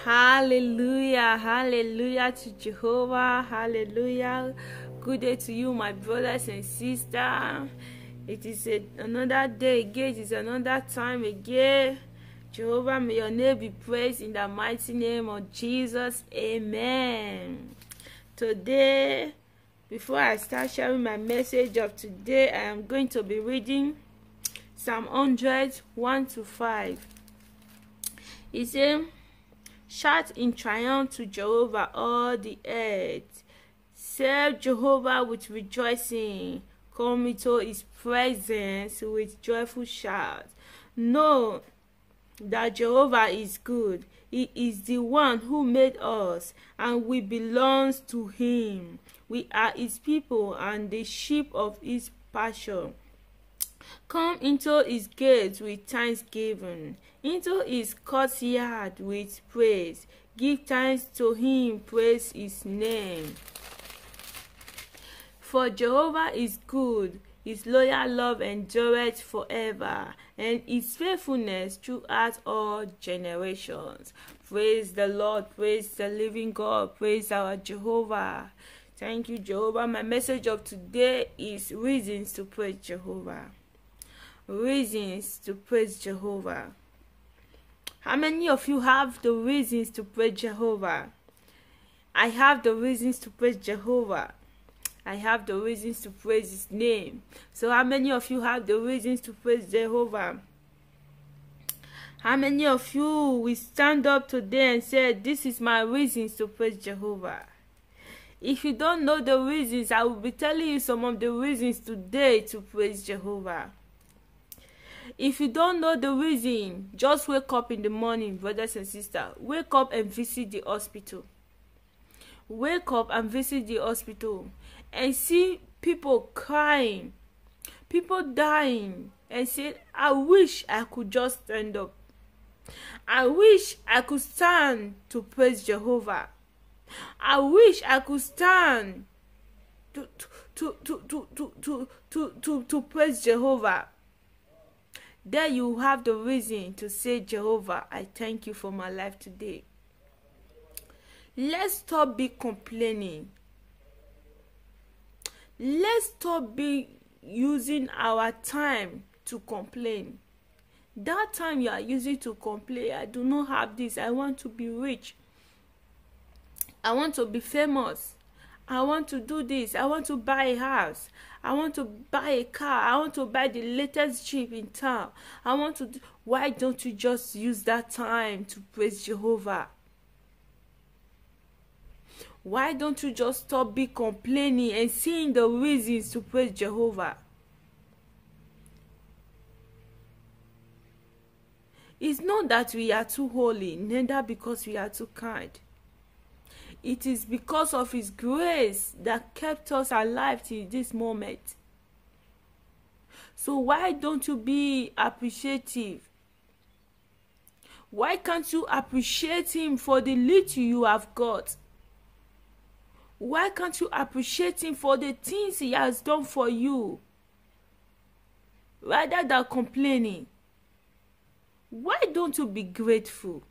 Hallelujah, hallelujah to Jehovah, hallelujah. Good day to you, my brothers and sisters. It is another day again, it is another time again. Jehovah, may your name be praised in the mighty name of Jesus, amen. Today, before I start sharing my message of today, I am going to be reading Psalm 100, 1-5. It says, shout in triumph to Jehovah, all the earth. Serve Jehovah with rejoicing. Come into his presence with joyful shouts. Know that Jehovah is good. He is the one who made us, and we belong to him. We are his people and the sheep of his pasture. Come into his gates with thanksgiving, into his courtyard with praise. Give thanks to him, praise his name. For Jehovah is good, his loyal love endureth forever, and his faithfulness throughout all generations. Praise the Lord, praise the living God, praise our Jehovah. Thank you, Jehovah. My message of today is reasons to praise Jehovah. Reasons to praise Jehovah. How many of you have the reasons to praise Jehovah? I have the reasons to praise Jehovah. I have the reasons to praise his name. So how many of you have the reasons to praise Jehovah? How many of you will stand up today and say, this is my reasons to praise Jehovah? If you don't know the reasons, I will be telling you some of the reasons today to praise Jehovah. If you don't know the reason, just wake up in the morning, brothers and sisters. Wake up and visit the hospital. Wake up and visit the hospital and see people crying, people dying, and say, I wish I could just stand up. I wish I could stand to praise Jehovah. I wish I could stand to praise Jehovah. There you have the reason to say, Jehovah, I thank you for my life today. Let's stop be complaining. Let's stop be using our time to complain. That time you are using to complain, I do not have this, I want to be rich. I want to be famous. I want to do this. I want to buy a house. I want to buy a car. I want to buy the latest Jeep in town. I want to do... Why don't you just use that time to praise Jehovah? Why don't you just stop be complaining and seeing the reasons to praise Jehovah? It's not that we are too holy, neither because we are too kind. It is because of his grace that kept us alive till this moment. So why don't you be appreciative? Why can't you appreciate him for the little you have got? Why can't you appreciate him for the things he has done for you? Rather than complaining. Why don't you be grateful?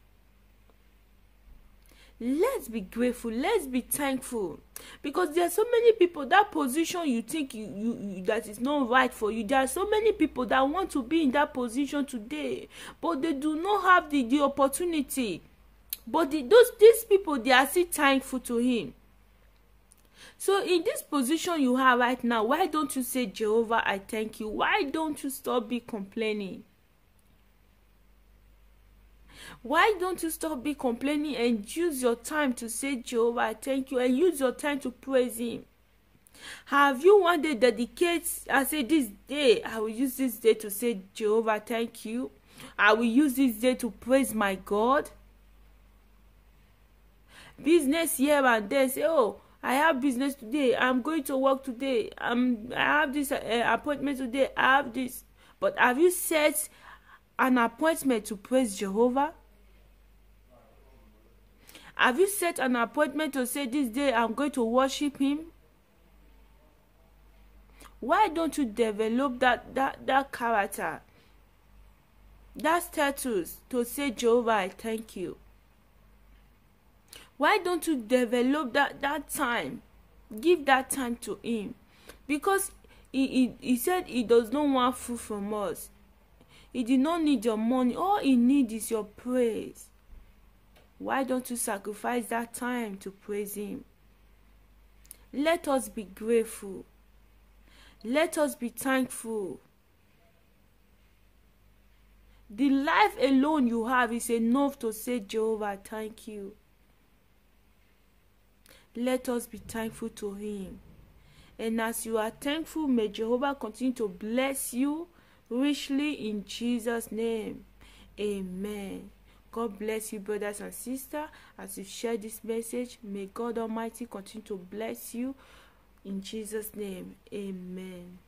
Let's be grateful. Let's be thankful. Because there are so many people, that position you think you that is not right for you. There are so many people that want to be in that position today, but they do not have the opportunity. But these people, they are still thankful to him. So in this position you have right now, why don't you say, Jehovah, I thank you? Why don't you stop be complaining? Why don't you stop be complaining and use your time to say, Jehovah, I thank you, and use your time to praise him? Have you one day dedicate and say, this day, I will use this day to say, Jehovah, thank you. I will use this day to praise my God. Business here and there, say, oh, I have business today. I'm going to work today. I have this appointment today. I have this. But have you set an appointment to praise Jehovah? Have you set an appointment to say this day I'm going to worship him? Why don't you develop that character, that status to say, Jehovah, I thank you? Why don't you develop that time? Give that time to him. Because he said he does not want food from us. He did not need your money. All he needs is your praise. Why don't you sacrifice that time to praise him? Let us be grateful. Let us be thankful. The life alone you have is enough to say, Jehovah, thank you. Let us be thankful to him. And as you are thankful, may Jehovah continue to bless you richly in Jesus' name. Amen. God bless you, brothers and sisters, as you share this message. May God Almighty continue to bless you in Jesus' name. Amen.